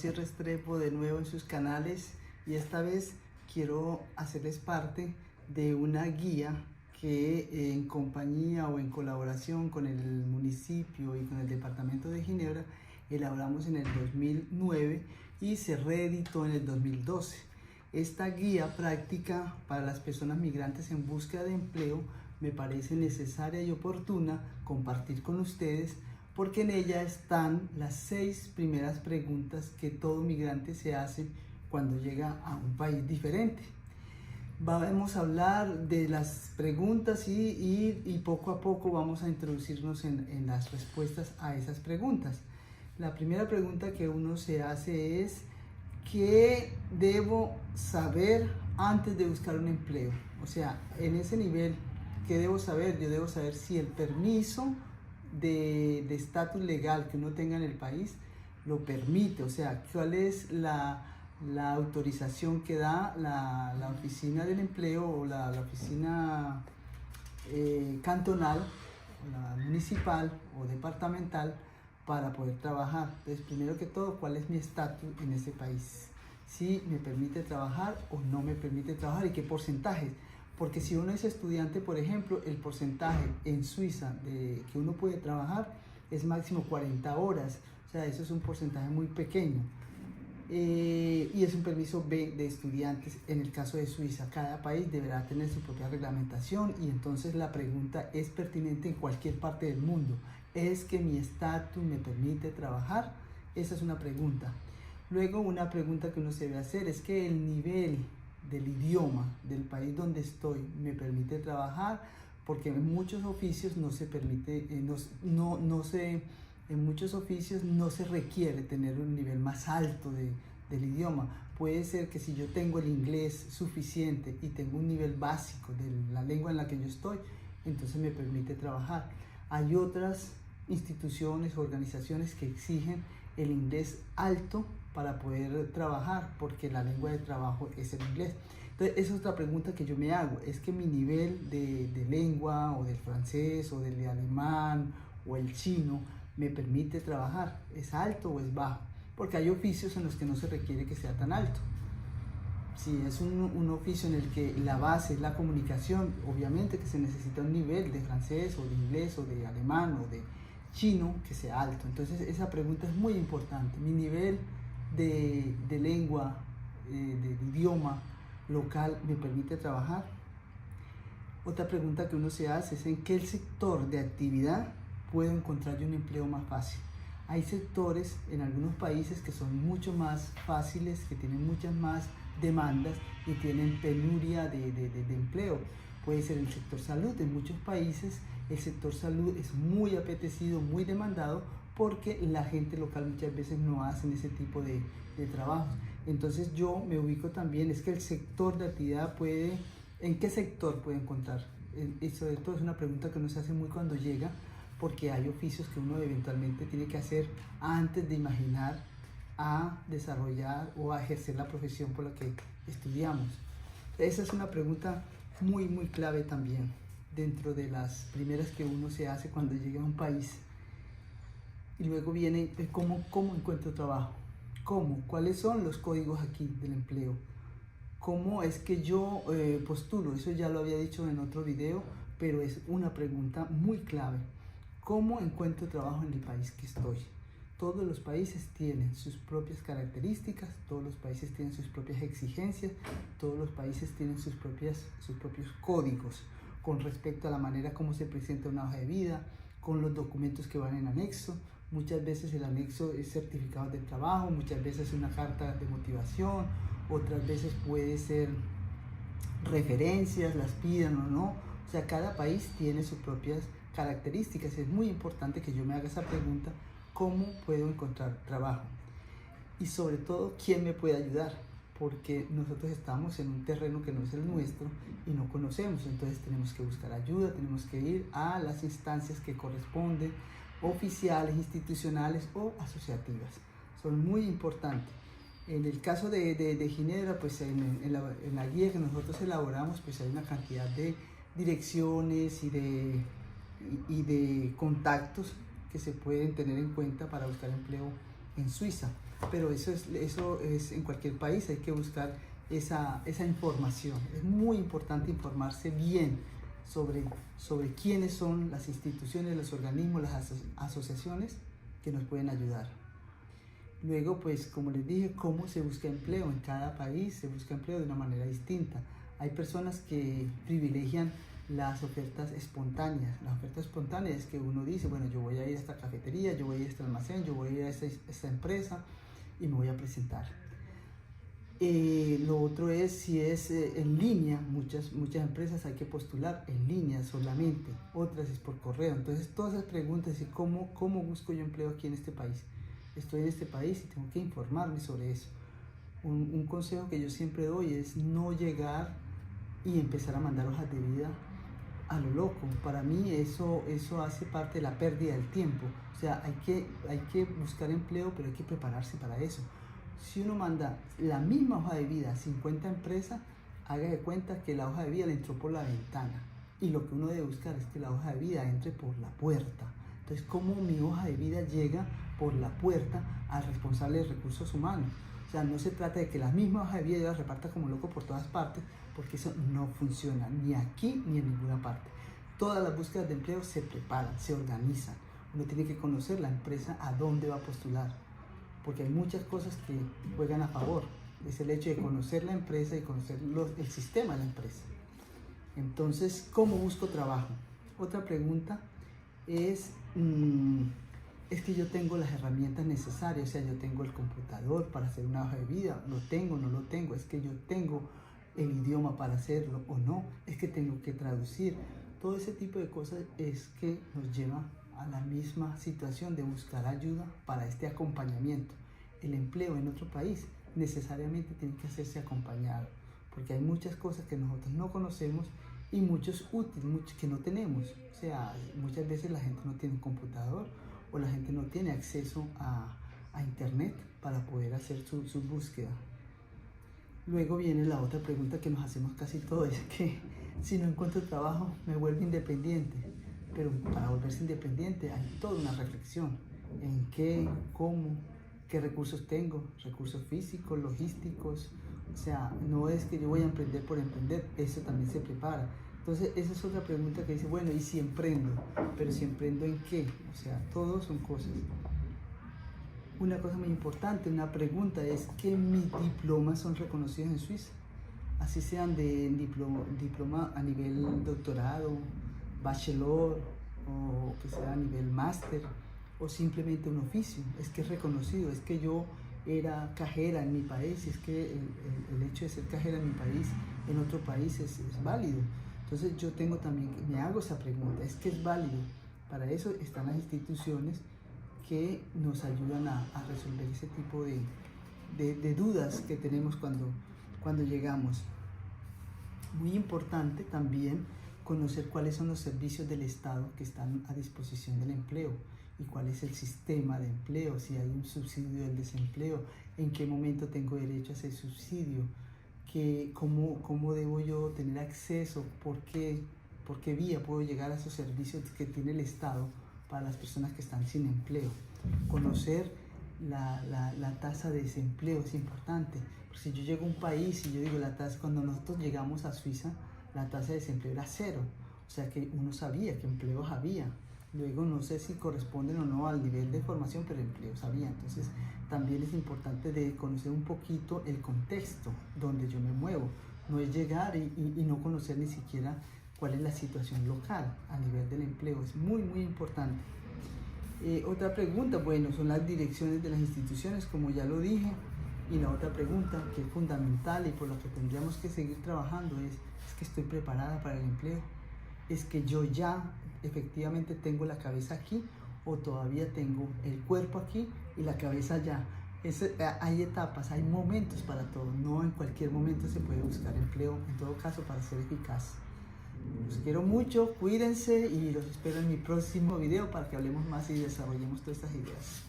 José Restrepo de nuevo en sus canales y esta vez quiero hacerles parte de una guía que en compañía o en colaboración con el municipio y con el departamento de Ginebra elaboramos en el 2009 y se reeditó en el 2012. Esta guía práctica para las personas migrantes en búsqueda de empleo me parece necesaria y oportuna compartir con ustedes porque en ella están las 6 primeras preguntas que todo migrante se hace cuando llega a un país diferente. Vamos a hablar de las preguntas y poco a poco vamos a introducirnos en las respuestas a esas preguntas. La primera pregunta que uno se hace es: ¿qué debo saber antes de buscar un empleo? O sea, en ese nivel, ¿qué debo saber? Yo debo saber si el permiso de estatus legal que uno tenga en el país lo permite, o sea, cuál es la autorización que da la oficina del empleo o la oficina cantonal, o la municipal o departamental para poder trabajar. Entonces, primero que todo, ¿cuál es mi estatus en ese país? Si me permite trabajar o no me permite trabajar y qué porcentaje. Porque si uno es estudiante, por ejemplo, el porcentaje en Suiza de que uno puede trabajar es máximo 40 horas. O sea, eso es un porcentaje muy pequeño. Y es un permiso B de estudiantes en el caso de Suiza. Cada país deberá tener su propia reglamentación y entonces la pregunta es pertinente en cualquier parte del mundo. ¿Es que mi estatus me permite trabajar? Esa es una pregunta. Luego, una pregunta que uno se debe hacer es que el nivel del idioma del país donde estoy me permite trabajar, porque en muchos oficios no se permite, en muchos oficios no se requiere tener un nivel más alto del idioma. Puede ser que si yo tengo el inglés suficiente y tengo un nivel básico de la lengua en la que yo estoy, entonces me permite trabajar. Hay otras instituciones, organizaciones que exigen el inglés alto para poder trabajar, porque la lengua de trabajo es el inglés. Entonces, esa es otra pregunta que yo me hago: ¿es que mi nivel de lengua o del francés o del alemán o el chino me permite trabajar? ¿Es alto o es bajo? Porque hay oficios en los que no se requiere que sea tan alto. Si es un oficio en el que la base es la comunicación, obviamente que se necesita un nivel de francés o de inglés o de alemán o de chino que sea alto. Entonces esa pregunta es muy importante. Mi nivel de lengua, de idioma local, ¿me permite trabajar? Otra pregunta que uno se hace es: ¿en qué sector de actividad puedo encontrar yo un empleo más fácil? Hay sectores en algunos países que son mucho más fáciles, que tienen muchas más demandas y tienen penuria de empleo. Puede ser el sector salud. En muchos países el sector salud es muy apetecido, muy demandado, porque la gente local muchas veces no hace ese tipo de trabajos. Entonces yo me ubico también, es que el sector de actividad puede, ¿en qué sector puede encontrar? Y sobre todo es una pregunta que uno se hace muy cuando llega, porque hay oficios que uno eventualmente tiene que hacer antes de imaginar a desarrollar o a ejercer la profesión por la que estudiamos. Esa es una pregunta muy clave también, dentro de las primeras que uno se hace cuando llega a un país. Y luego viene cómo encuentro trabajo, cuáles son los códigos aquí del empleo, cómo es que yo postulo. Eso ya lo había dicho en otro video, pero es una pregunta muy clave. ¿Cómo encuentro trabajo en el país que estoy? Todos los países tienen sus propias características, todos los países tienen sus propias exigencias, todos los países tienen sus propios códigos con respecto a la manera como se presenta una hoja de vida, con los documentos que van en anexo. Muchas veces el anexo es certificado de trabajo, muchas veces una carta de motivación, otras veces puede ser referencias, las pidan o no. O sea, cada país tiene sus propias características. Es muy importante que yo me haga esa pregunta: ¿cómo puedo encontrar trabajo? Y sobre todo, ¿quién me puede ayudar? Porque nosotros estamos en un terreno que no es el nuestro y no conocemos. Entonces tenemos que buscar ayuda, tenemos que ir a las instancias que corresponden, oficiales, institucionales o asociativas. Son muy importantes. En el caso de Ginebra, pues en la guía que nosotros elaboramos, pues hay una cantidad de direcciones y de contactos que se pueden tener en cuenta para buscar empleo en Suiza. pero eso es en cualquier país, hay que buscar esa información. Es muy importante informarse bien sobre quiénes son las instituciones, los organismos, las asociaciones que nos pueden ayudar. Luego, pues, como les dije, cómo se busca empleo. En cada país se busca empleo de una manera distinta. Hay personas que privilegian las ofertas espontáneas. Las ofertas espontáneas es que uno dice, bueno, yo voy a ir a esta cafetería, yo voy a ir a este almacén, yo voy a ir a esta empresa y me voy a presentar. Lo otro es si es en línea, muchas empresas hay que postular en línea solamente, otras es por correo. Entonces todas esas preguntas de cómo busco yo empleo aquí en este país. Estoy en este país y tengo que informarme sobre eso. Un consejo que yo siempre doy es no llegar y empezar a mandar hojas de vida a lo loco. Para mí eso hace parte de la pérdida del tiempo. O sea, hay que buscar empleo, pero hay que prepararse para eso. Si uno manda la misma hoja de vida a 50 empresas, haga de cuenta que la hoja de vida le entró por la ventana. Y lo que uno debe buscar es que la hoja de vida entre por la puerta. Entonces, ¿cómo mi hoja de vida llega por la puerta al responsable de recursos humanos? O sea, no se trata de que la misma hoja de vida yo la reparta como loco por todas partes, porque eso no funciona, ni aquí ni en ninguna parte. Todas las búsquedas de empleo se preparan, se organizan. Uno tiene que conocer la empresa a dónde va a postular, porque hay muchas cosas que juegan a favor. Es el hecho de conocer la empresa y conocer el sistema de la empresa. Entonces, ¿cómo busco trabajo? Otra pregunta es que yo tengo las herramientas necesarias, o sea, yo tengo el computador para hacer una hoja de vida, lo tengo, no lo tengo, es que yo tengo el idioma para hacerlo o no, es que tengo que traducir. Todo ese tipo de cosas es que nos lleva a la misma situación de buscar ayuda para este acompañamiento. El empleo en otro país necesariamente tiene que hacerse acompañado, porque hay muchas cosas que nosotros no conocemos y muchos útiles, muchos que no tenemos. O sea, muchas veces la gente no tiene un computador o la gente no tiene acceso a internet para poder hacer su búsqueda. Luego viene la otra pregunta que nos hacemos casi todos, es que si no encuentro trabajo me vuelvo independiente. Pero para volverse independiente hay toda una reflexión en qué, cómo, qué recursos tengo, recursos físicos, logísticos. O sea, no es que yo voy a emprender por emprender, eso también se prepara. Entonces, esa es otra pregunta que dice, bueno, ¿y si emprendo? Pero ¿si emprendo en qué? O sea, todo son cosas. Una cosa muy importante, una pregunta es que mis diplomas son reconocidos en Suiza. Así sean de diploma a nivel doctorado, bachelor, o que sea a nivel máster, o simplemente un oficio. Es que es reconocido, es que yo era cajera en mi país, es que el hecho de ser cajera en mi país, en otro país es válido. Entonces yo tengo también, me hago esa pregunta, ¿es que es válido? Para eso están las instituciones que nos ayudan a resolver ese tipo de dudas que tenemos cuando llegamos. Muy importante también conocer cuáles son los servicios del Estado que están a disposición del empleo y cuál es el sistema de empleo, si hay un subsidio del desempleo, en qué momento tengo derecho a ese subsidio, cómo debo yo tener acceso, por qué vía puedo llegar a esos servicios que tiene el Estado para las personas que están sin empleo. Conocer la tasa de desempleo es importante, porque si yo llego a un país y yo digo la tasa, cuando nosotros llegamos a Suiza, la tasa de desempleo era 0, o sea que uno sabía que empleos había. Luego no sé si corresponden o no al nivel de formación, pero empleos había. Entonces también es importante de conocer un poquito el contexto donde yo me muevo. No es llegar y no conocer ni siquiera cuál es la situación local a nivel del empleo. Es muy, muy importante. Otra pregunta, bueno, son las direcciones de las instituciones, como ya lo dije. Y la otra pregunta, que es fundamental y por la que tendríamos que seguir trabajando, es que estoy preparada para el empleo. Es que yo ya efectivamente tengo la cabeza aquí o todavía tengo el cuerpo aquí y la cabeza allá. Hay etapas, hay momentos para todo. No en cualquier momento se puede buscar empleo, en todo caso para ser eficaz. Los quiero mucho, cuídense y los espero en mi próximo video para que hablemos más y desarrollemos todas estas ideas.